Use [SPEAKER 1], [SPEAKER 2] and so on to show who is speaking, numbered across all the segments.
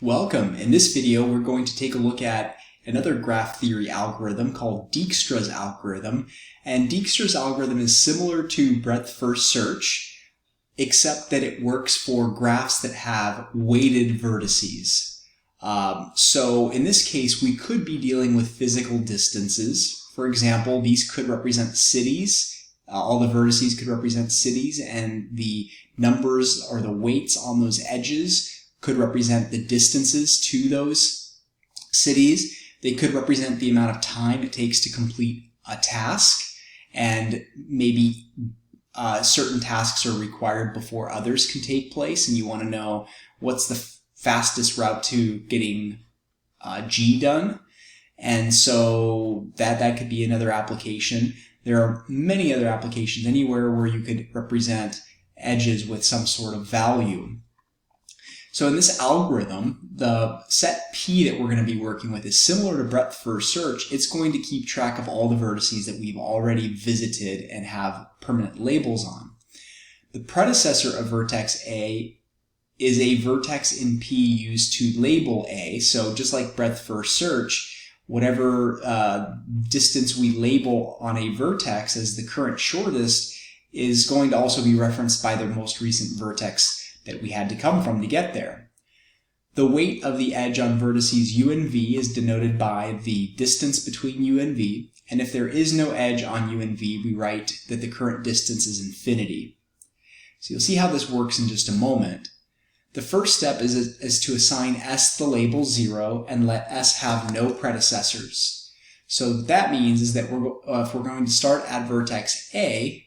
[SPEAKER 1] Welcome. In this video, we're going to take a look at another graph theory algorithm called Dijkstra's algorithm. And Dijkstra's algorithm is similar to breadth first search, except that it works for graphs that have weighted vertices. So in this case, we could be dealing with physical distances. For example, these could represent cities. All the vertices could represent cities, and the numbers or the weights on those edges could represent the distances to those cities. They could represent the amount of time it takes to complete a task, and maybe certain tasks are required before others can take place, and you want to know what's the fastest route to getting G done. And so that could be another application. There are many other applications anywhere where you could represent edges with some sort of value. So in this algorithm, the set P that we're going to be working with is similar to breadth first search. It's going to keep track of all the vertices that we've already visited and have permanent labels on. The predecessor of vertex A is a vertex in P used to label A. So just like breadth first search, whatever distance we label on a vertex as the current shortest is going to also be referenced by the most recent vertex that we had to come from to get there. The weight of the edge on vertices U and V is denoted by the distance between U and V, and if there is no edge on U and V, we write that the current distance is infinity. So you'll see how this works in just a moment. The first step is to assign S the label 0 and let S have no predecessors. So what that means is that if we're going to start at vertex A,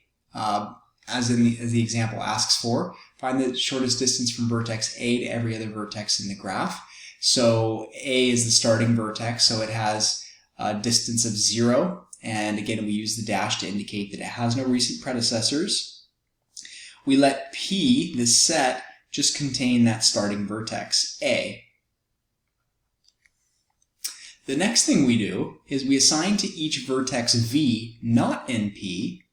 [SPEAKER 1] as the example asks for, find the shortest distance from vertex A to every other vertex in the graph. So A is the starting vertex, so it has a distance of 0. And again, we use the dash to indicate that it has no recent predecessors. We let P, this set, just contain that starting vertex, A. The next thing we do is we assign to each vertex V, not in P,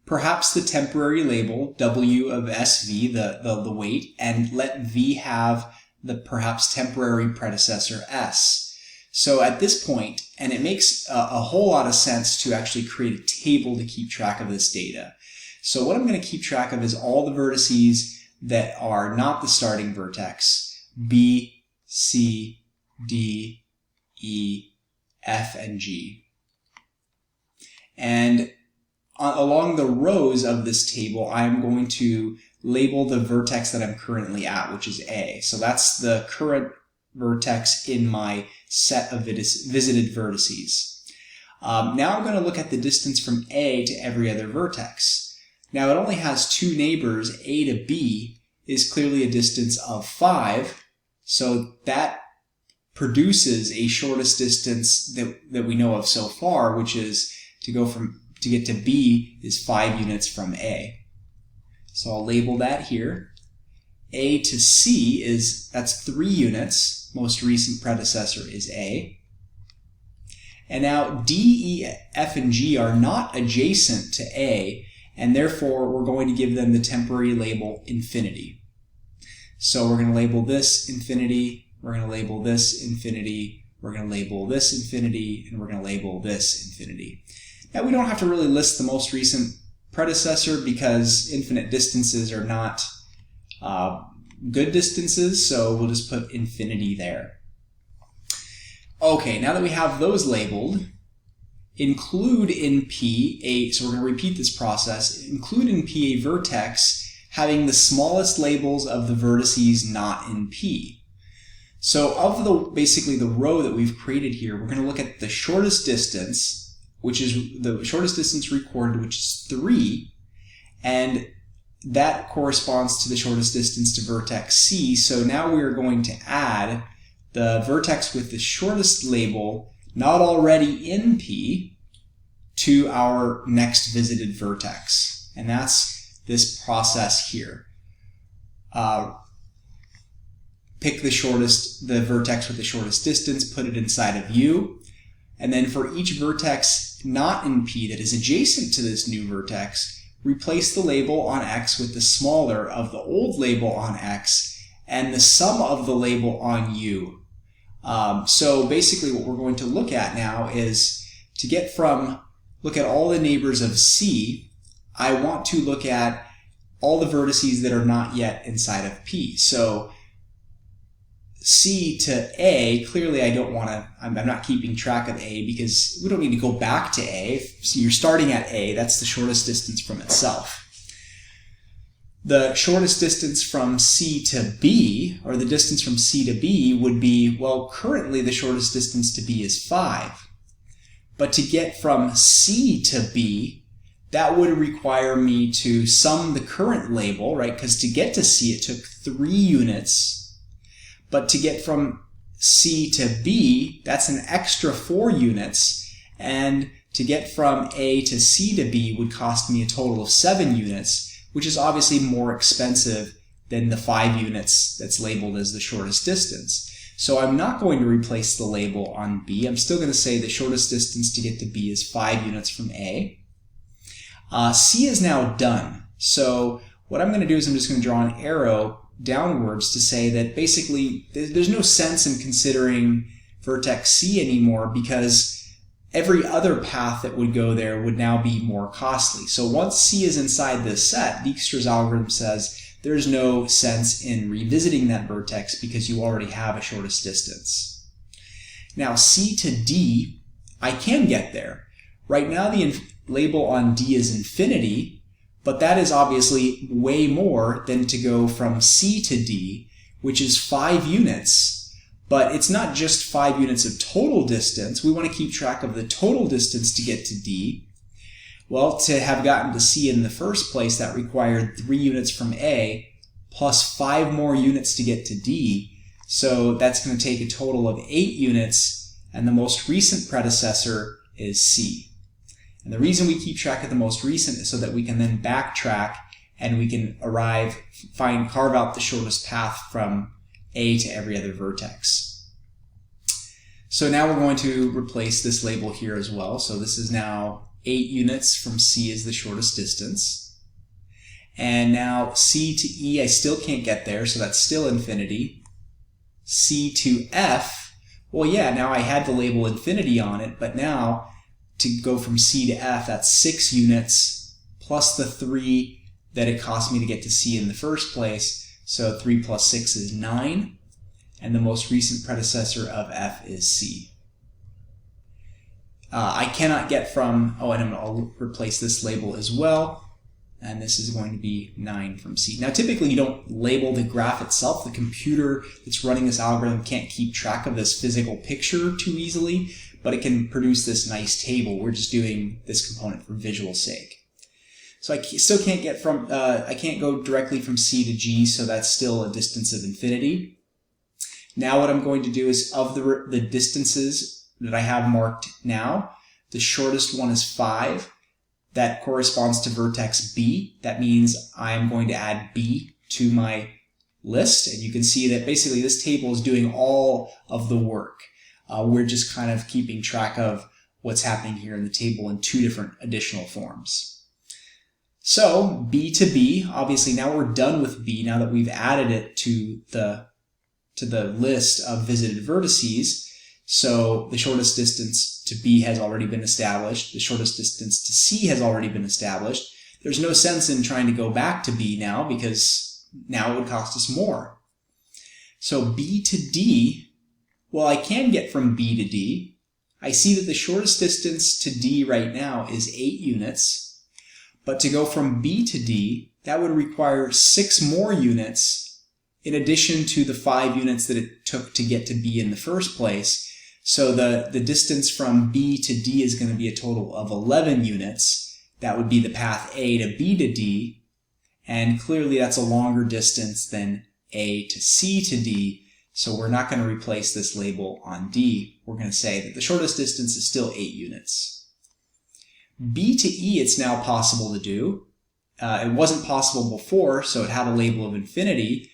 [SPEAKER 1] perhaps the temporary label W of SV, the weight, and let V have the perhaps temporary predecessor S. So at this point, and it makes a whole lot of sense to actually create a table to keep track of this data. So what I'm going to keep track of is all the vertices that are not the starting vertex, B, C, D, E, F, and G. And along the rows of this table, I'm going to label the vertex that I'm currently at, which is A. So that's the current vertex in my set of visited vertices. Now I'm going to look at the distance from A to every other vertex. Now it only has two neighbors, A to B is clearly a distance of 5, so that produces a shortest distance that we know of so far, which is to get to B is 5 units from A. So I'll label that here. A to C that's 3 units, most recent predecessor is A. And now D, E, F, and G are not adjacent to A, and therefore we're going to give them the temporary label infinity. So we're going to label this infinity, we're going to label this infinity, we're going to label this infinity, and we're going to label this infinity. Now we don't have to really list the most recent predecessor because infinite distances are not good distances, so we'll just put infinity there. Okay, now that we have those labeled, include in P so we're going to repeat this process, include in P a vertex having the smallest labels of the vertices not in P. So of basically the row that we've created here, we're going to look at the shortest distance, which is the shortest distance recorded, which is 3, and that corresponds to the shortest distance to vertex C. So now we are going to add the vertex with the shortest label not already in P to our next visited vertex. And that's this process here. Pick the vertex with the shortest distance, put it inside of U, and then for each vertex not in P that is adjacent to this new vertex, replace the label on X with the smaller of the old label on X, and the sum of the label on U. So basically what we're going to look at now is to get from, look at all the neighbors of C, I want to look at all the vertices that are not yet inside of P. So C to A, clearly I don't want to, I'm not keeping track of A because we don't need to go back to A. So you're starting at A, that's the shortest distance from itself. The shortest distance from C to B, or the distance from C to B, would be, well, currently the shortest distance to B is 5. But to get from C to B, that would require me to sum the current label, right? Because to get to C, it took 3 units. But to get from C to B, that's an extra 4 units. And to get from A to C to B would cost me a total of 7 units, which is obviously more expensive than the 5 units that's labeled as the shortest distance. So I'm not going to replace the label on B. I'm still going to say the shortest distance to get to B is 5 units from A. C is now done. So what I'm going to do is I'm just going to draw an arrow downwards to say that basically there's no sense in considering vertex C anymore because every other path that would go there would now be more costly. So once C is inside this set, Dijkstra's algorithm says there's no sense in revisiting that vertex because you already have a shortest distance. Now C to D, I can get there. Right now the label on D is infinity, but that is obviously way more than to go from C to D, which is 5 units. But it's not just 5 units of total distance. We want to keep track of the total distance to get to D. Well, to have gotten to C in the first place, that required 3 units from A plus 5 more units to get to D. So that's going to take a total of 8 units, and the most recent predecessor is C. And the reason we keep track of the most recent is so that we can then backtrack and we can carve out the shortest path from A to every other vertex. So now we're going to replace this label here as well. So this is now 8 units from C is the shortest distance. And now C to E, I still can't get there, so that's still infinity. C to F, well, yeah, now I had the label infinity on it, but now to go from C to F, that's 6 units plus the 3 that it cost me to get to C in the first place. So 3 plus 6 is 9, and the most recent predecessor of F is C. I cannot get from, and I'll replace this label as well, and this is going to be 9 from C. Now typically you don't label the graph itself. The computer that's running this algorithm can't keep track of this physical picture too easily, but it can produce this nice table. We're just doing this component for visual sake. So I still can't get from, I can't go directly from C to G, so that's still a distance of infinity. Now what I'm going to do is, of the distances that I have marked now, the shortest one is 5. That corresponds to vertex B. That means I'm going to add B to my list, and you can see that basically this table is doing all of the work. We're just kind of keeping track of what's happening here in the table in 2 different additional forms. So B to B, obviously now we're done with B now that we've added it to the list of visited vertices. So the shortest distance to B has already been established. The shortest distance to C has already been established. There's no sense in trying to go back to B now because now it would cost us more. So B to D, well, I can get from B to D. I see that the shortest distance to D right now is 8 units. But to go from B to D, that would require 6 more units in addition to the 5 units that it took to get to B in the first place. So the distance from B to D is going to be a total of 11 units. That would be the path A to B to D. And clearly that's a longer distance than A to C to D. So we're not going to replace this label on D. We're going to say that the shortest distance is still 8 units. B to E, it's now possible to do. It wasn't possible before, so it had a label of infinity.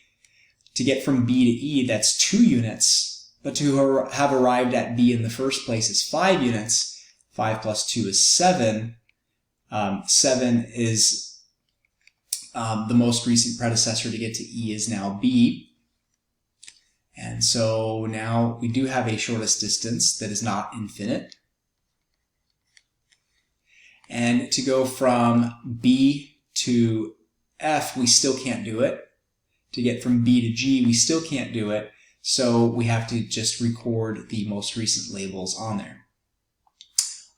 [SPEAKER 1] To get from B to E, that's 2 units. But to have arrived at B in the first place is 5 units. 5 plus 2 is 7. 7 is the most recent predecessor to get to E is now B. And so now we do have a shortest distance that is not infinite. And to go from B to F, we still can't do it. To get from B to G, we still can't do it. So we have to just record the most recent labels on there.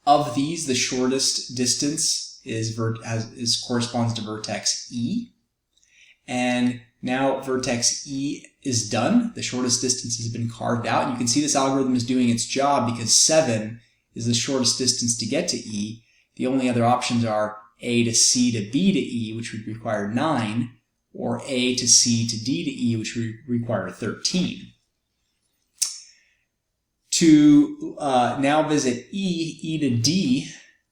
[SPEAKER 1] Of these, the shortest distance corresponds to vertex E. And now vertex E is done. The shortest distance has been carved out. And you can see this algorithm is doing its job because 7 is the shortest distance to get to E. The only other options are A to C to B to E, which would require 9, or A to C to D to E, which would require 13. To now visit E to D,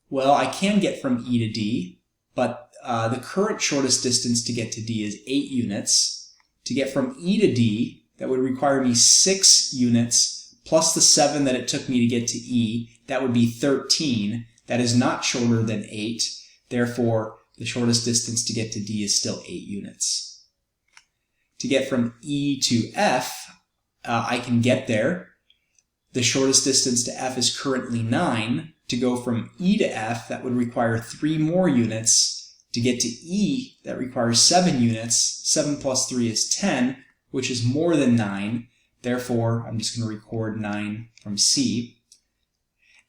[SPEAKER 1] well, I can get from E to D, but the current shortest distance to get to D is 8 units. To get from E to D, that would require me 6 units, plus the 7 that it took me to get to E. That would be 13. That is not shorter than 8. Therefore, the shortest distance to get to D is still 8 units. To get from E to F, I can get there. The shortest distance to F is currently 9. To go from E to F, that would require 3 more units. To get to E, that requires 7 units. 7 plus 3 is 10, which is more than 9. Therefore, I'm just going to record 9 from C.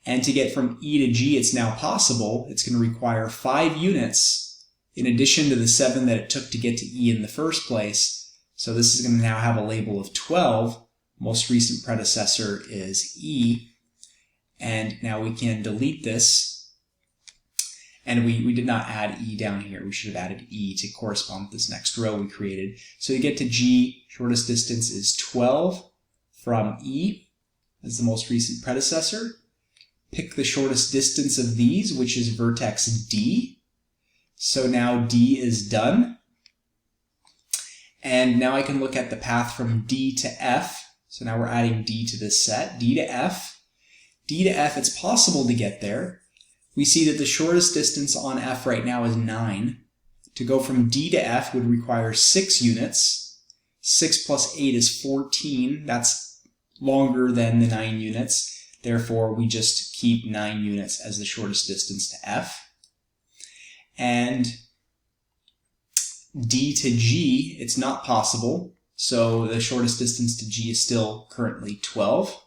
[SPEAKER 1] And to get from E to G, it's now possible. It's going to require 5 units in addition to the 7 that it took to get to E in the first place. So this is going to now have a label of 12. Most recent predecessor is E. And now we can delete this. And we did not add E down here. We should have added E to correspond with this next row we created. So you get to G, shortest distance is 12 from E as the most recent predecessor. Pick the shortest distance of these, which is vertex D. So now D is done. And now I can look at the path from D to F. So now we're adding D to this set. D to F. D to F, it's possible to get there. We see that the shortest distance on F right now is 9. To go from D to F would require 6 units. 6 plus 8 is 14. That's longer than the 9 units. Therefore, we just keep 9 units as the shortest distance to F. And D to G, it's not possible. So the shortest distance to G is still currently 12.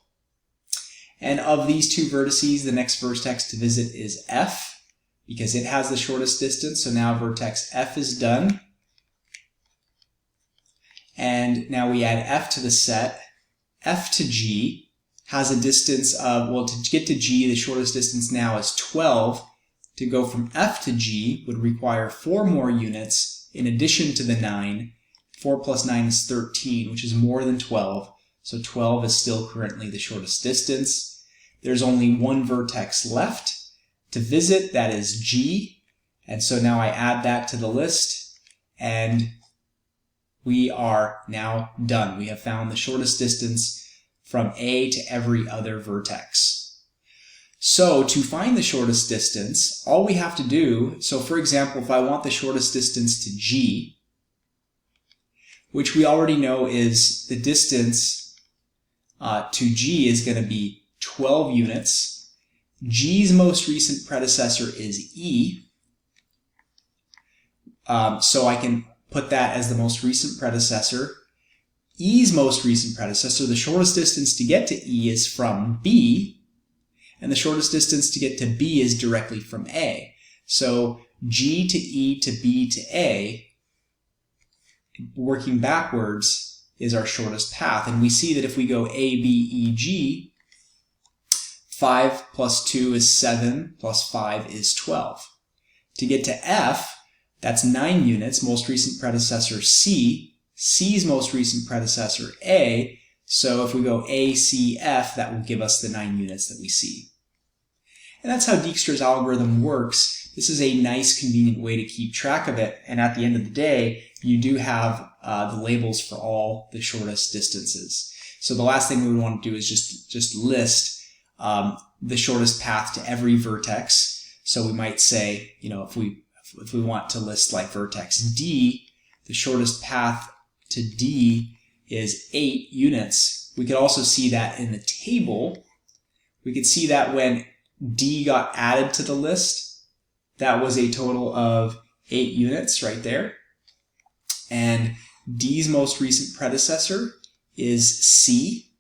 [SPEAKER 1] And of these two vertices, the next vertex to visit is F, because it has the shortest distance. So now vertex F is done. And now we add F to the set. F to G has a distance of, well, to get to G, the shortest distance now is 12. To go from F to G would require 4 more units in addition to the 9. 4 plus 9 is 13, which is more than 12. So 12 is still currently the shortest distance. There's only one vertex left to visit, that is G. And so now I add that to the list, and we are now done. We have found the shortest distance from A to every other vertex. So to find the shortest distance, all we have to do, so for example, if I want the shortest distance to G, which we already know is the distance to G is going to be 12 units. G's most recent predecessor is E. So I can put that as the most recent predecessor. E's most recent predecessor, the shortest distance to get to E is from B, and the shortest distance to get to B is directly from A. So G to E to B to A, working backwards, is our shortest path. And we see that if we go A, B, E, G, 5 plus 2 is 7, plus 5 is 12. To get to F, that's 9 units, most recent predecessor C, C's most recent predecessor A, so if we go A, C, F, that will give us the 9 units that we see. And that's how Dijkstra's algorithm works. This is a nice, convenient way to keep track of it, and at the end of the day, you do have the labels for all the shortest distances. So the last thing we would want to do is just list the shortest path to every vertex. So we might say, you know, if we want to list like vertex D, the shortest path to D is 8 units. We could also see that in the table. We could see that when D got added to the list, that was a total of 8 units right there. And D's most recent predecessor is C.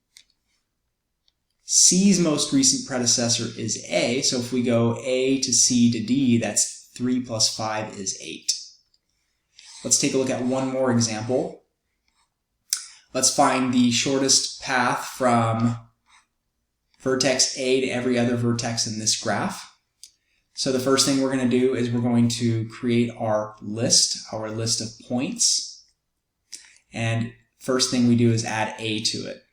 [SPEAKER 1] C's most recent predecessor is A. So if we go A to C to D, that's 3 plus 5 is 8. Let's take a look at one more example. Let's find the shortest path from vertex A to every other vertex in this graph. So the first thing we're going to do is we're going to create our list of points. And first thing we do is add A to it.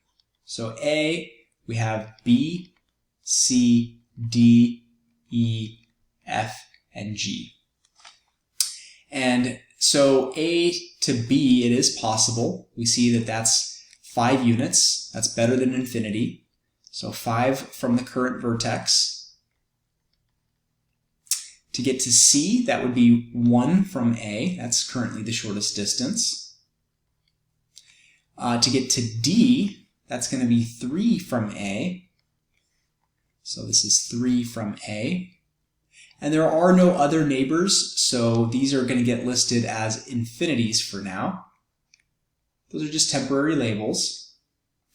[SPEAKER 1] So A, we have B, C, D, E, F, and G. And so A to B, it is possible. We see that that's 5 units. That's better than infinity. So 5 from the current vertex. To get to C, that would be 1 from A. That's currently the shortest distance. To get to D, that's going to be 3 from A. So this is 3 from A. And there are no other neighbors, so these are going to get listed as infinities for now. Those are just temporary labels.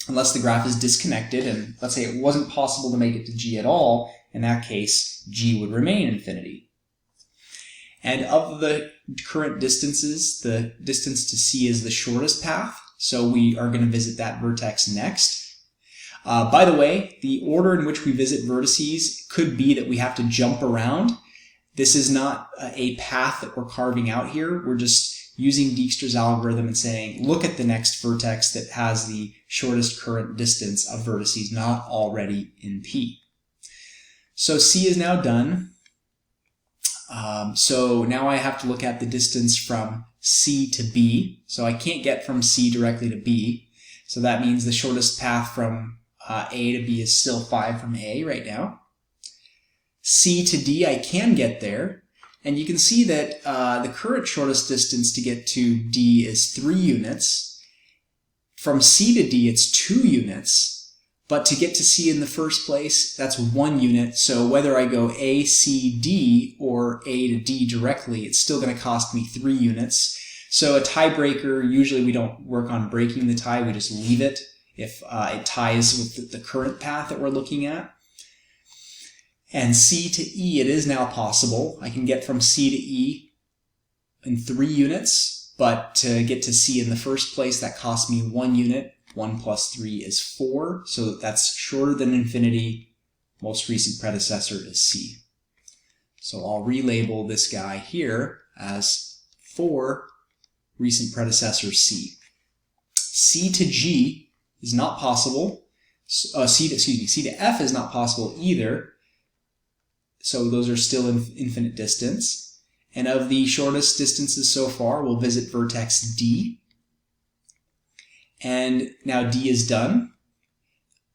[SPEAKER 1] Unless the graph is disconnected, and let's say it wasn't possible to make it to G at all, in that case, G would remain infinity. And of the current distances, the distance to C is the shortest path, so we are going to visit that vertex next. By the way, the order in which we visit vertices could be that we have to jump around. This is not a path that we're carving out here. We're just using Dijkstra's algorithm and saying, look at the next vertex that has the shortest current distance of vertices not already in P. So C is now done. So now I have to look at the distance from C to B. So I can't get from C directly to B. So that means the shortest path from A to B is still 5 from A right now. C to D, I can get there. And you can see that the current shortest distance to get to D is 3 units. From C to D, it's 2 units. But to get to C in the first place, that's 1 unit. So whether I go A, C, D, or A to D directly, it's still going to cost me 3 units. So a tiebreaker, usually we don't work on breaking the tie, we just leave it if it ties with the current path that we're looking at. And C to E, it is now possible. I can get from C to E in 3 units, but to get to C in the first place, that costs me 1 unit. 1 plus 3 is 4, so that's shorter than infinity. Most recent predecessor is C. So I'll relabel this guy here as 4, recent predecessor C. C to G is not possible. C to F is not possible either. So those are still infinite distance. And of the shortest distances so far, we'll visit vertex D. And now D is done.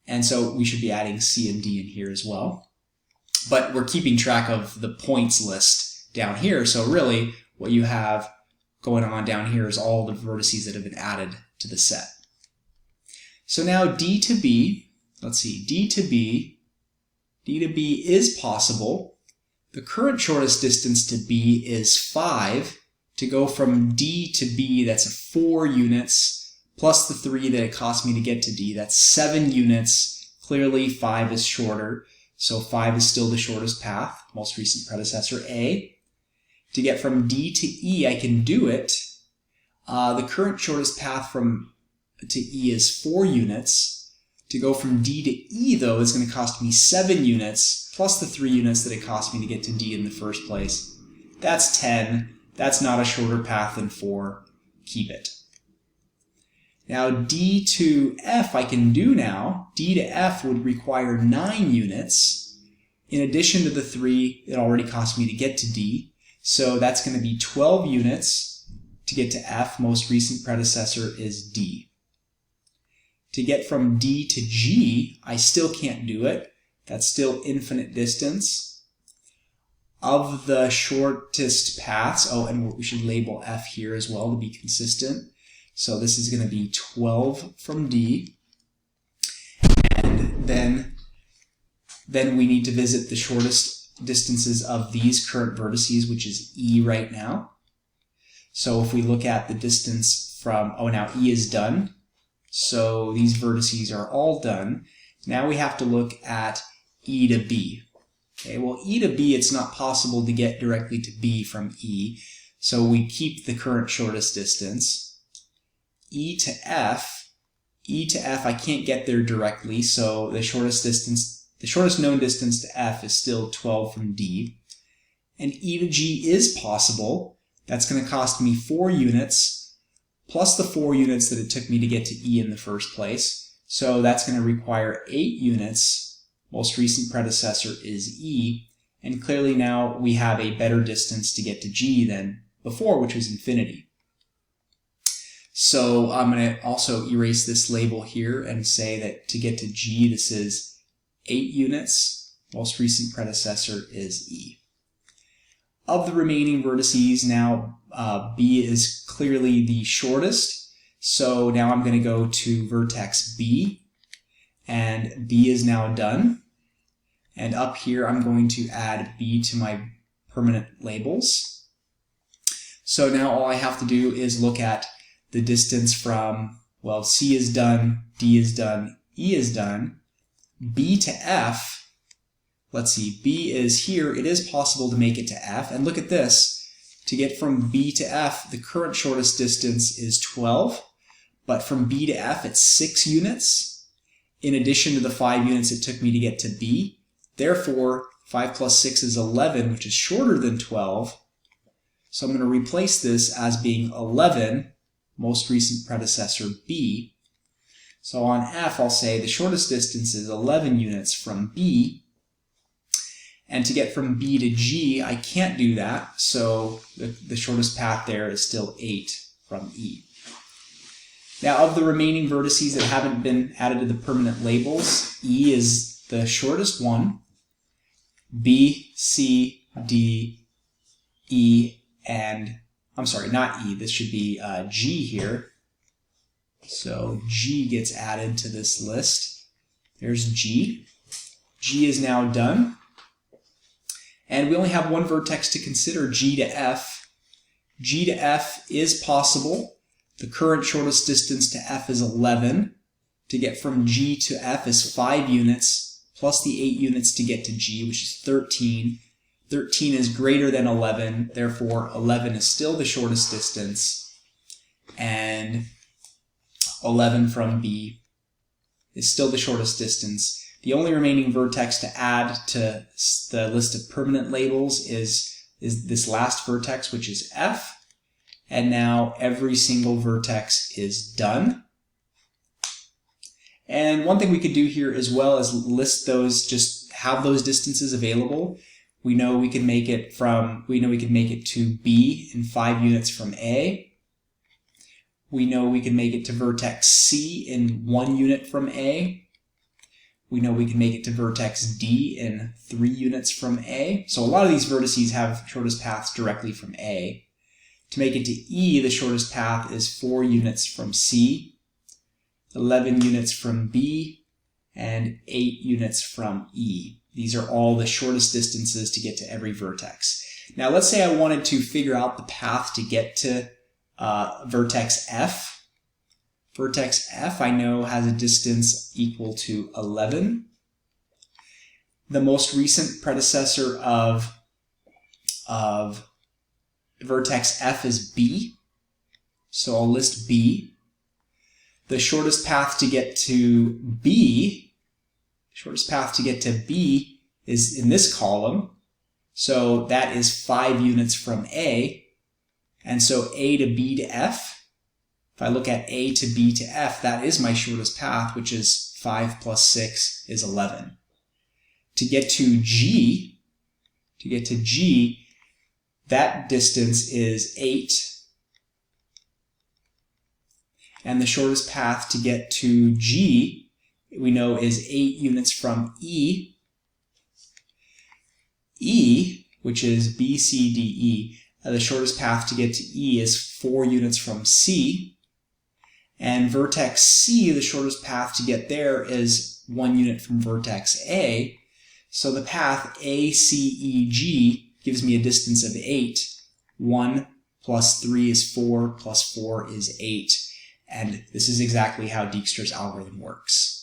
[SPEAKER 1] And so we should be adding C and D in here as well. But we're keeping track of the points list down here. So really what you have going on down here is all the vertices that have been added to the set. So now D to B, let's see, D to B is possible. The current shortest distance to B is 5. To go from D to B, that's 4 units, plus the 3 that it cost me to get to D. That's 7 units. Clearly 5 is shorter, so 5 is still the shortest path, most recent predecessor A. To get from D to E, I can do it. The current shortest path to E is 4 units. To go from D to E, though, is going to cost me 7 units, plus the 3 units that it cost me to get to D in the first place. That's 10. That's not a shorter path than 4. Keep it. Now, D to F I can do now. D to F would require 9 units, in addition to the 3 it already cost me to get to D. So that's going to be 12 units to get to F. Most recent predecessor is D. To get from D to G, I still can't do it. That's still infinite distance. Of the shortest paths, oh, and we should label F here as well to be consistent. So this is going to be 12 from D. then we need to visit the shortest distances of these current vertices, which is E right now. So if we look at the distance from, oh, now E is done. So these vertices are all done. Now we have to look at E to B. Okay, well, E to B, it's not possible to get directly to B from E. So we keep the current shortest distance. E to F, I can't get there directly. So the shortest known distance to F is still 12 from D. And E to G is possible. That's going to cost me 4 units, plus the 4 units that it took me to get to E in the first place. So that's going to require 8 units. Most recent predecessor is E. And clearly now we have a better distance to get to G than before, which was infinity. So I'm going to also erase this label here and say that to get to G, this is 8 units. Most recent predecessor is E. Of the remaining vertices, now B is clearly the shortest. So now I'm going to go to vertex B, and B is now done. And up here, I'm going to add B to my permanent labels. So now all I have to do is look at the distance from, well, C is done, D is done, E is done. B to F, let's see, B is here. It is possible to make it to F. And look at this. To get from B to F, the current shortest distance is 12. But from B to F, it's 6 units, in addition to the 5 units it took me to get to B. Therefore, 5 plus 6 is 11, which is shorter than 12. So I'm going to replace this as being 11, most recent predecessor B. So on F, I'll say the shortest distance is 11 units from B. And to get from B to G, I can't do that. So the shortest path there is still 8 from E. Now, of the remaining vertices that haven't been added to the permanent labels, E is the shortest one. B, C, D, E, and, I'm sorry, not E, this should be G here. So G gets added to this list. There's G. G is now done. And we only have one vertex to consider, G to F. G to F is possible. The current shortest distance to F is 11. To get from G to F is 5 units, plus the 8 units to get to G, which is 13. 13 is greater than 11, therefore 11 is still the shortest distance. And 11 from B is still the shortest distance. The only remaining vertex to add to the list of permanent labels is this last vertex, which is F. And now every single vertex is done. And one thing we could do here as well is list those, just have those distances available. We know we can make it to B in 5 units from A. We know we can make it to vertex C in 1 unit from A. We know we can make it to vertex D in 3 units from A. So a lot of these vertices have shortest paths directly from A. To make it to E, the shortest path is 4 units from C, 11 units from B, and 8 units from E. These are all the shortest distances to get to every vertex. Now let's say I wanted to figure out the path to get to vertex F. Vertex F, I know, has a distance equal to 11. The most recent predecessor of vertex F is B, so I'll list B. The shortest path to get to B, is in this column, so that is 5 units from A, and so A to B to F. If I look at A to B to F, that is my shortest path, which is 5 plus 6 is 11. To get to G, that distance is 8. And the shortest path to get to G, we know, is 8 units from E. E, which is B, C, D, E. The shortest path to get to E is 4 units from C. And vertex C, the shortest path to get there, is 1 unit from vertex A. So the path ACEG gives me a distance of 8. 1 plus 3 is 4, plus 4 is 8. And this is exactly how Dijkstra's algorithm works.